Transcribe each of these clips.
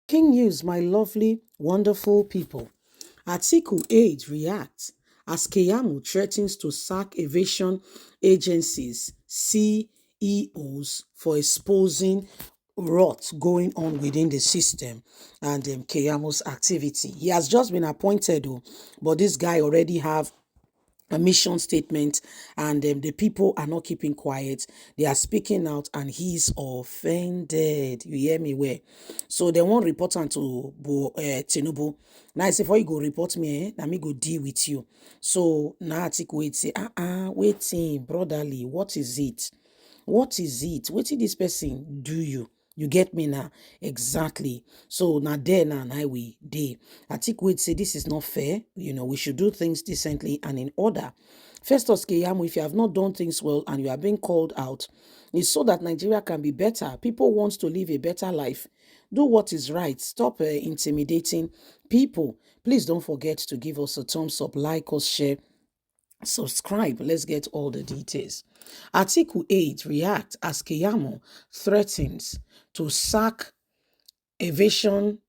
King news, my lovely, wonderful people. Atiku aide reacts as Keyamo threatens to sack aviation agencies CEOs for exposing rot going on within the system and Keyamo's activity. He has just been appointed, though, but this guy already have a mission statement, and the people are not keeping quiet. They are speaking out, and he's offended. You hear me? Where? So they won't report on to Tinubu. Now I say, before you go report me, let me go deal with you. So now Atiku wait say, waiting, brotherly, what is it? What is it? What did this person do you? You get me now? Exactly. So now there now I we day. I think we'd say this is not fair. We should do things decently and in order. Festus Keyamo, if you have not done things well and you are being called out, it's so that Nigeria can be better. People want to live a better life. Do what is right. Stop intimidating people. Please don't forget to give us a thumbs up, like us, share, subscribe. Let's get all the details. Article 8 react as Keyamo threatens to sack aviation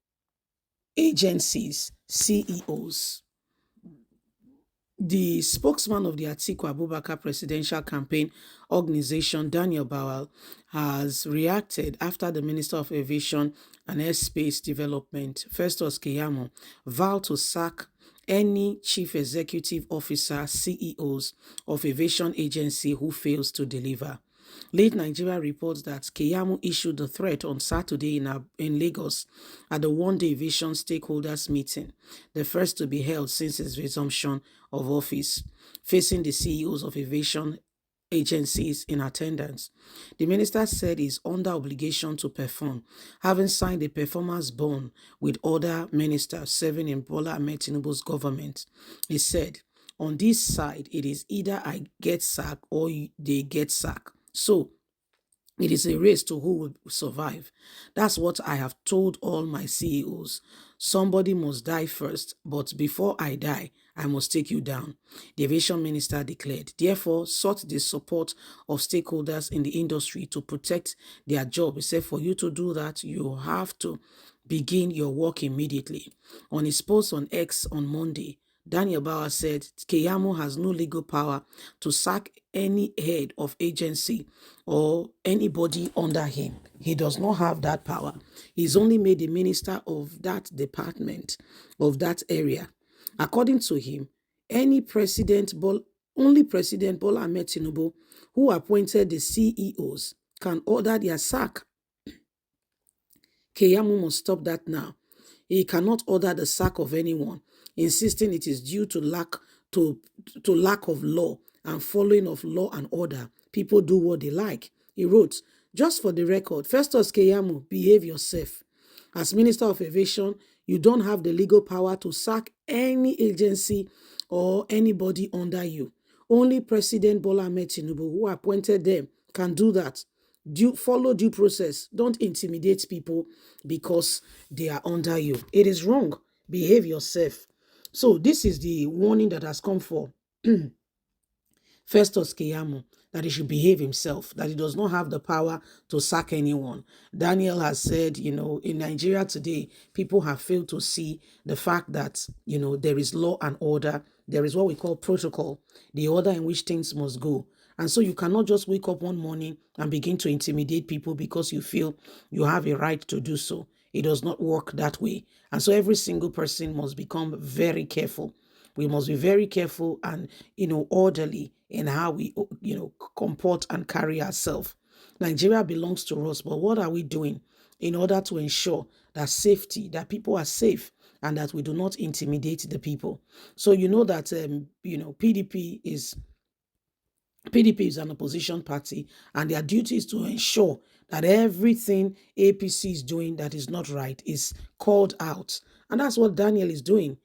agencies CEOs. The spokesman of the Atiku Abubakar presidential campaign organization, Daniel Bawal, has reacted after the Minister of Aviation and Airspace Development, Festus Keyamo, vowed to sack any chief executive officer, CEOs of aviation agency who fails to deliver. Late Nigeria reports that Keyamo issued the threat on Saturday in Lagos at the one-day aviation stakeholders meeting, the first to be held since its resumption of office, facing the CEOs of aviation agencies in attendance. The minister said he is under obligation to perform, having signed a performance bond with other ministers serving in Bola Ahmed Tinubu's government. He said, on this side, it is either I get sacked or they get sacked. So it is a race to who will survive. That's what I have told all my CEOs. Somebody must die first, but before I die, I must take you down, the aviation minister declared. Therefore, sought the support of stakeholders in the industry to protect their job. He said, for you to do that, you have to begin your work immediately. On his post on X on Monday, Daniel Bauer said Keyamo has no legal power to sack any head of agency or anybody under him. He does not have that power. He's only made the minister of that department, of that area. According to him, only President Bola Ahmed Tinubu, who appointed the CEOs, can order their sack. Keyamo must stop that now. He cannot order the sack of anyone, insisting it is due to lack of law and following of law and order. People do what they like. He wrote, just for the record, Festus Keyamo, behave yourself. As Minister of Aviation, you don't have the legal power to sack any agency or anybody under you. Only President Bola Ahmed Tinubu, who appointed them, can do that. Follow due process. Don't intimidate people because they are under you. It is wrong. Behave yourself. So this is the warning that has come for Festus Keyamo, that he should behave himself, that he does not have the power to sack anyone. Daniel has said, in Nigeria today, people have failed to see the fact that, there is law and order. There is what we call protocol, the order in which things must go. And so you cannot just wake up one morning and begin to intimidate people because you feel you have a right to do so. It does not work that way. And so every single person must become very careful. We must be very careful and, orderly in how we, comport and carry ourselves. Nigeria belongs to us, but what are we doing in order to ensure that safety, that people are safe, and that we do not intimidate the people? So you know that, PDP is an opposition party, and their duty is to ensure that everything APC is doing that is not right is called out. And that's what Daniel is doing,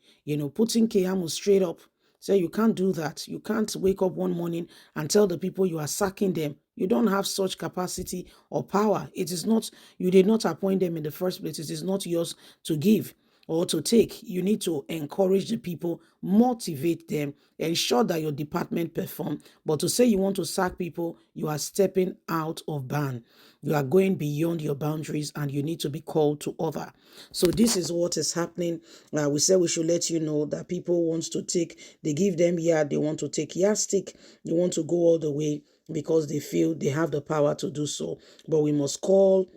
putting Keyamo straight up. Say, you can't do that. You can't wake up one morning and tell the people you are sacking them. You don't have such capacity or power. It is not, you did not appoint them in the first place. It is not yours to give. or to take, you need to encourage the people, motivate them, ensure that your department perform. But to say you want to sack people, you are stepping out of ban. You are going beyond your boundaries and you need to be called to order. So this is what is happening. We said we should let you know that people want to take, they give them yard, they want to take yardstick, they want to go all the way because they feel they have the power to do so. But we must call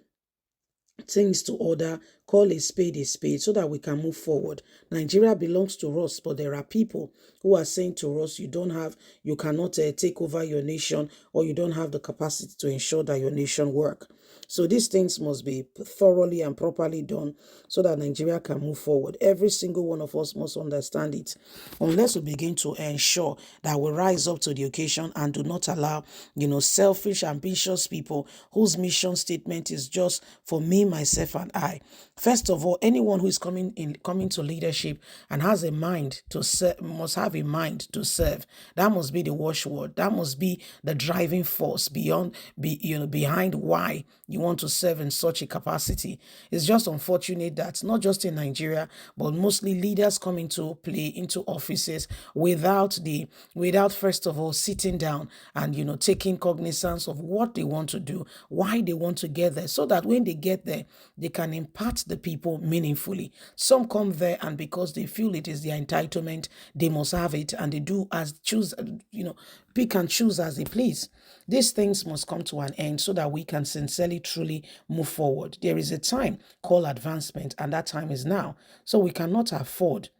things to order, call a spade, so that we can move forward. Nigeria belongs to us, but there are people who are saying to us, you cannot take over your nation, or you don't have the capacity to ensure that your nation work. So these things must be thoroughly and properly done so that Nigeria can move forward. Every single one of us must understand it. Unless we begin to ensure that we rise up to the occasion and do not allow, selfish, ambitious people whose mission statement is just for me, myself, and I. First of all, anyone who is coming to leadership and has a mind to serve must have a mind to serve. That must be the watchword. That must be the driving force behind why you want to serve in such a capacity. It's just unfortunate that not just in Nigeria, but mostly leaders come into play into offices without first of all sitting down and taking cognizance of what they want to do, why they want to get there, so that when they get there, they can impact the people meaningfully. Some come there and because they feel it is their entitlement, they must have it, and they do pick and choose as they please. These things must come to an end so that we can sincerely, truly move forward. There is a time called advancement, and that time is now. So we cannot afford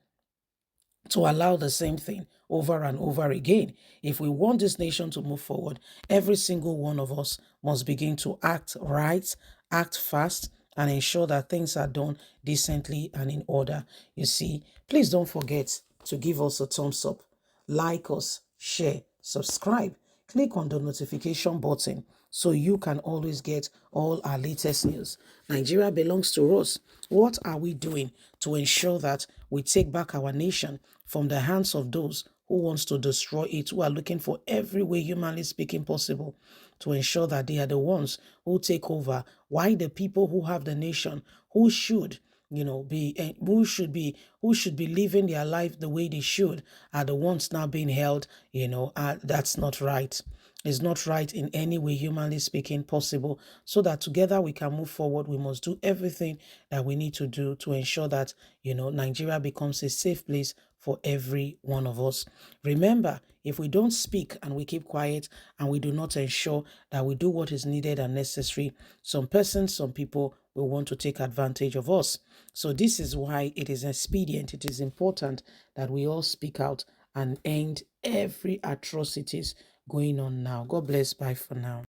to allow the same thing over and over again. If we want this nation to move forward, every single one of us must begin to act right, act fast, and ensure that things are done decently and in order. You see, please don't forget to give us a thumbs up, like us, share, subscribe, click on the notification button so you can always get all our latest news. Nigeria belongs to us. What are we doing to ensure that we take back our nation from the hands of those who wants to destroy it, who are looking for every way humanly speaking possible to ensure that they are the ones who take over? Why the people who have the nation, who should who should be living their life the way they should, are the ones now being held? That's not right. It's not right in any way, humanly speaking, possible. So that together we can move forward, we must do everything that we need to do to ensure that, Nigeria becomes a safe place for every one of us. Remember, if we don't speak and we keep quiet and we do not ensure that we do what is needed and necessary, some persons, some people will want to take advantage of us. So this is why it is expedient, it is important that we all speak out and end every atrocities going on now. God bless. Bye for now.